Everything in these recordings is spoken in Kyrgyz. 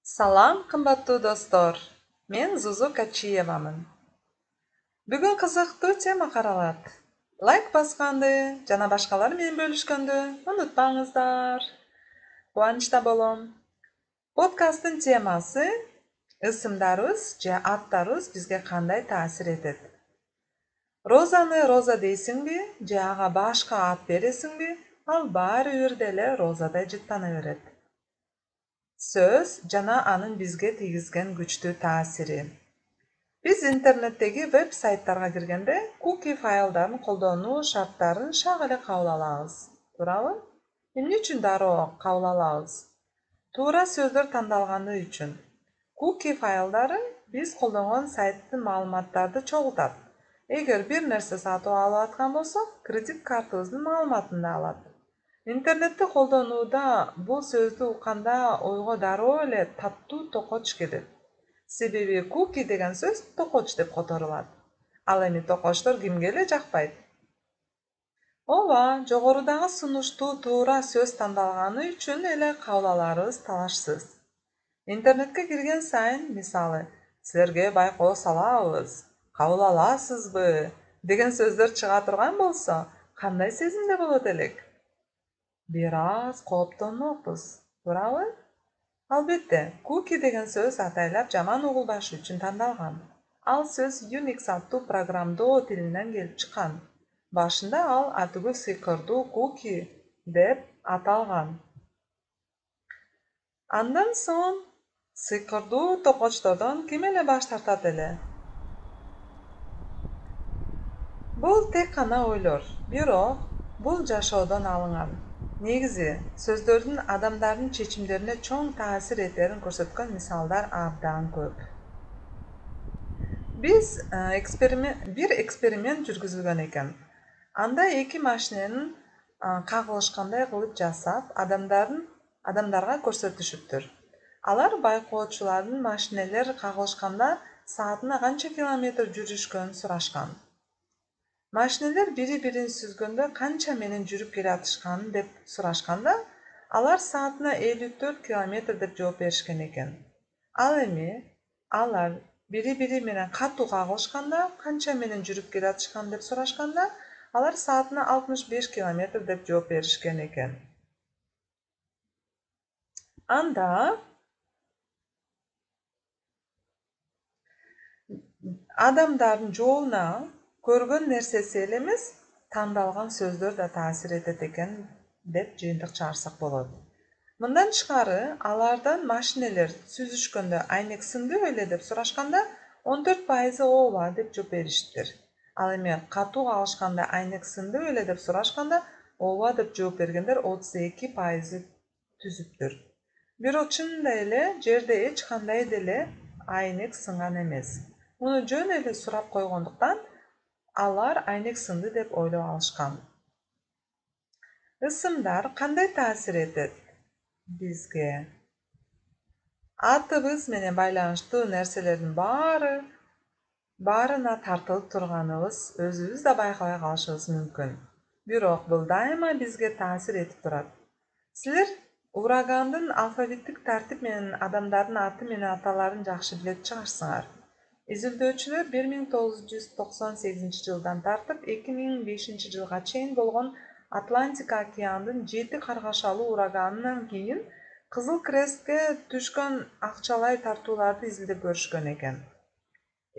Салам, қымбатты достор. Мен Зузу Качиевамын. Бүгін қызықты тема қаралады. Лайк басқанды, жана башкалар менен бөлүшкөндү унутпаңыздар. Кубанычта болом. Подкасттын темасы ысымдарыбыз же аттарыбыз бизге кандай таасир этет? Розаны Роза дейсиңби, же ага башка ат бересиңби, ал баары бир деле Розадай жыттана берет. Сөз жана анын бизге тийгизген күчтүү таасири. Биз интернеттеги веб-сайттарга киргенде куки файлдарын колдонуу шарттарын шак эле кабыл алабыз. Туурабы? Эмне үчүн дароо кабыл алабыз? Туура сөздөр тандалганы үчүн. Куки файлдары биз колдонгон сайттын маалыматтарды чогултат. Эгер бир нерсе сатып алып аткан болсок, кредит картыбыздын маалыматын да алат. Интернетти колдонууда бул сөздү укканда ойго дароо эле таттуу токоч келет. Себеби куки деген сөз токоч деп которулат. Ал эми токочтор кимге эле жакпайт? Ооба, жогорудагы сунуштуу туура сөз тандалганы үчүн эле кабыл аларыбыз талашсыз. Интернетке кирген сайын, мисалы, силерге байкоо салабыз, кабыл аласызбы деген сөздөр чыга турган болсо, кандай сезимде болот элек? Бир аз кооптонокпуз, туурабы? Албетте, куки деген сөз атайлап жаман угулбаш үчүн тандалган. Ал сөз Unix аттуу программдоо тилинен келип чыккан. Башында ал атүгүл сыйкырдуу куки деп аталган. Андан соң сыйкырдуу токочтордон ким эле баш тартат эле? Бул тек гана ойлор, бирок бул жашоодон алынган. Негизи, сөздөрдүн адамдардын чечимдерине чоң таасир этерин көрсөткөн мисалдар абдан көп. Биз бир эксперимент жүргүзүлгөн экен. Анда эки машиненин кагылышкандай кылып жасап, адамдарга көрсөтүшүптүр. Алар байкоочулардын машинелер кагылышканда саатына канча километр жүрүшкөнүн сурашкан. Машинелер бири-бирин сүзгөндө канча менен жүрүп келатышканын деп сурашканда, алар саатына 54 километр деп жооп беришкен экен. Ал эми алар бири-бири менен катуу кагылышканда канча менен жүрүп келатышканын деп сурашканда, алар саатына 65 километр деп жооп беришкен экен. Анда адамдардын жоолуна көргөн нерсеси эле эмес, тандалган сөздөр да таасир этет экен деп жыйынтык чыгарсак болот. Мындан тышкары, алардан машинелер сүзүшкөндө айнек сындыбы эле деп сурашканда, 14% ооба деп жооп бериштир. Ал эми катуу кагылышканда айнек сындыбы эле деп сурашканда, ооба деп жооп бергендер 32% түзүптүр. Бирок чынында эле жерде эч кандай деле айнек сынган эмес. Муну жөн эле сурап койгондуктан алар айнек сынды деп ойлоп алышкан. Ысымдар кандай таасир этет бизге? Атыбыз менен байланыштуу нерселердин баарына тартылып турганыбыз өзүбүз да байкабай калышыбыз мүмкүн. Бирок бул дайыма бизге таасир этип турат. Силер урагандын алфавиттик тартип менен адамдардын аты менен аталарын жакшы билет чыгарсыңар. Изилдөөчүлөр 1998 жылдан тартып 2005 жылга чейин болгон Атлантика океандын 7 каргашалуу ураганынан кийин Кызыл Крестке түшкөн акчалай тартууларды изилдеп көрүшкөн экен.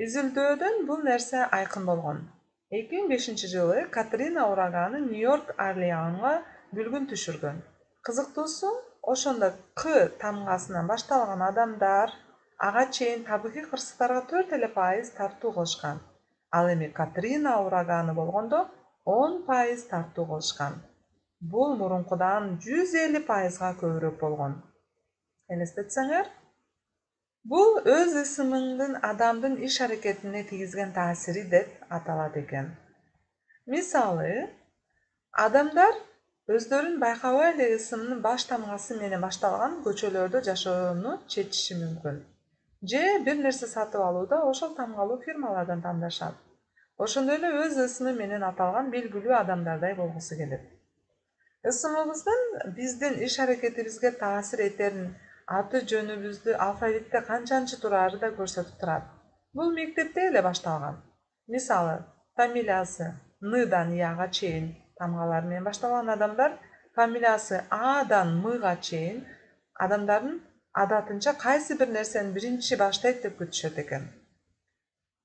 Изилдөөдөн бул нерсе айкын болгон. 2005 жылы Катрина ураганы Нью-Йорк Орлеанга бүлгүн түшүргөн. Кызыктуусу, ошондо К тамгасынан башталган адамдар ага чейин табигый кырсыктарга 4% тартуу кылышкан. Ал эми Катрина ураганы болгондо 10% тартуу кылышкан. Бул мурункудан 150%га көбүрөөк болгон. Элестетсеңер, бул өз ысымыңдын адамдын иш аракетине тийгизген таасири деп аталат экен. Мисалы, адамдар өздөрүн байкабай эле ысымынын баш тамгасы менен башталган көчөлөрдө жашоону чечиши мүмкүн. Же бир нерсе сатып алууда ошол тамгалуу фирмалардан тандашат. Ошондой эле өз ысымы менен аталган белгилүү адамдардай болгусу келет. Ысымыбыздын биздин иш аракетибизге таасир этерин аты жөнүбүздү алфавитте канчанчы турары да көрсөтүп турат. Бул мектепте эле башталган. Мисалы, фамилиясы Ныдан Яга чейин тамгалар менен башталган адамдар фамилиясы Адан Мга чейин адамдардын адатынча кайсы бир нерсени биринчи баштайт деп күтүшөт экен.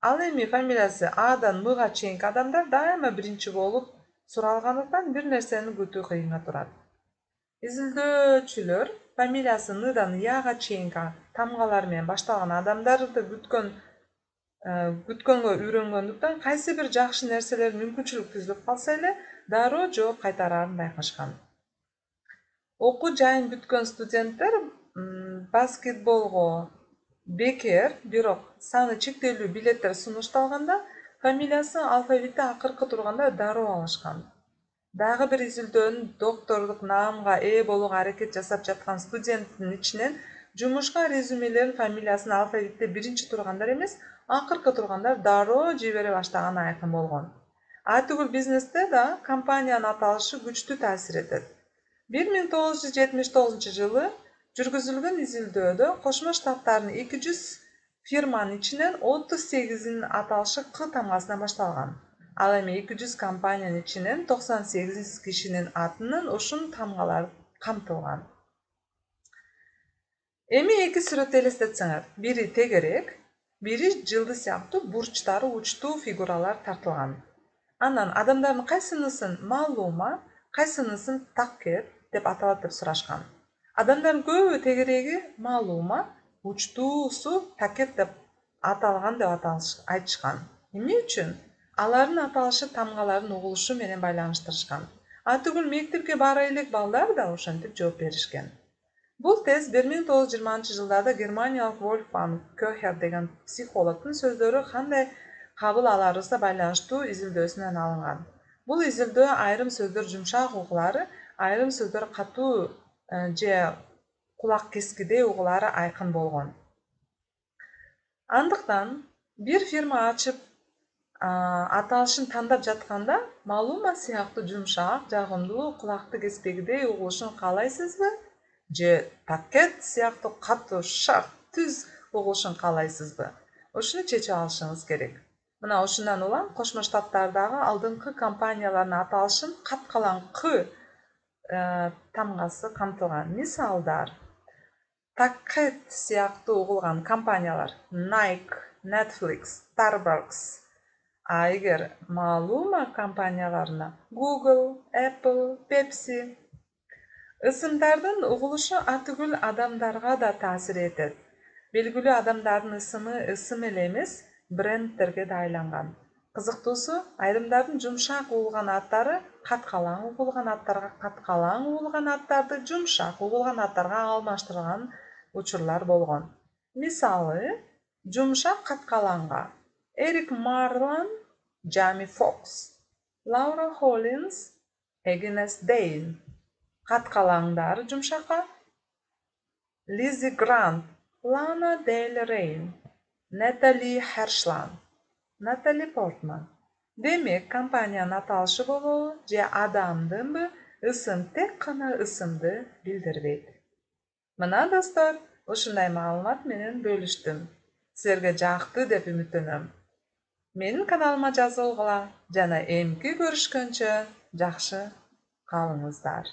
Ал эми фамилиясы Адан Мга чейинки адамдар дайыма биринчи болуп суралгандыктан бир нерсени күтүү кыйынга турат. Изилдөөчүлөр фамилиясы Ныдан Яга чейинки тамгалар менен башталган адамдарды күткөнгө үйрөнгөндүктөн кайсы бир жакшы нерселер мүмкүнчүлүк түзүлүп калса эле дароо жооп кайтарарын байкашкан. Окуу жайын бүткөн студенттер баскетболго бекер, бирок саны чектелүү билеттер сунушталганда фамилиясы алфавитте акыркы турганда дароо алышкан. Дагы бир изилдөөнүн доктордук наамга ээ болууга аракет жасап жаткан студенттин ичинен жумушка резюмелерин фамилиясын алфавитте биринчи тургандар эмес, акыркы тургандар дароо жибере баштаганы айкын болгон. Атүгүл бизнесте да компаниянын аталышы күчтүү таасир этет. 1979-жылы жүргүзүлгөн изилдөөдө Кошмо Штаттардын 200 фирманын ичинен 38-инин аталышы К тамгасынан башталган. Ал эми 200 компаниянын ичинен 98 кишинин атынын ушул тамгалар камтылган. Эми эки сүрөттү элестетсеңер, бири тегерек, бири жылды сыяктуу бурчтары учтуу фигуралар тартылган. Анан адамдардын кайсынысын маалума, кайсынысын таккет деп аталат деп сурашкан. Адамдардын көбү тегереги маалума, учтуусу таккет деп аталган деп айтышкан. Эмне үчүн? Алардын аталышы тамгалардын угулушу менен байланыштырышкан. Атүгүл мектепке бара элек балдар да ошентип жооп беришкен. Бул тест 1920-жылдарда германиялык Вольфганг Кёхер деген психологдун сөздөрү кандай кабыл аларыбызга байланыштуу изилдөөсүнөн алынган. Бул изилдөө айрым сөздөр жумшак угулары, айрым сөздөр катуу же кулак кескидей угулары айкын болгон. Андыктан бир фирма ачып аталышын тандап жатканда маалума сыяктуу жумшак, жагымдуу, кулакты кеспегидей угулушун каалайсызбы? Же таккет сыяктуу катуу, шарт, түз угулушун каалайсызбы? Ушуну чечип алышыңыз керек. Мына ушундан улам Кошмо Штаттардагы алдыңкы компаниялардын аталышын каткалан К тамгасы камтылган. Мисалдар: таккет сыяктуу угулган компаниялар Nike, Netflix, Starbucks. А эгер маалума компанияларына Google, Apple, Pepsi. Ысымдардын угулушу атүгүл адамдарга да таасир этет. Белгилүү адамдардын ысымы ысым эле эмес, брендтерге да айланган. Кызыктуусу, айрымдардын жумшак угулган аттары каткалаң угулган аттарга, каткалаң угулган аттарды жумшак угулган аттарга алмаштырган учурлар болгон. Мисалы, жумшак каткалаңга Эрик Марлан, Jamie Foxx, Laura Hollins, Agnes Dean. Каткалаңдар жумшакка Лизи Грант, Лана Дель Рей, Натали Хершланд, Натали Портман. Демек, компаниянын аталышы болобу же адамдынбы, ысым тек гана ысымды билдирбейт. Мына достор, ушундай маалымат менен бөлүштүм. Силерге жакты деп үмүттөнөм. Менин каналыма жазылгыла жана эмки көрүшкөнчө жакшы калыңыздар.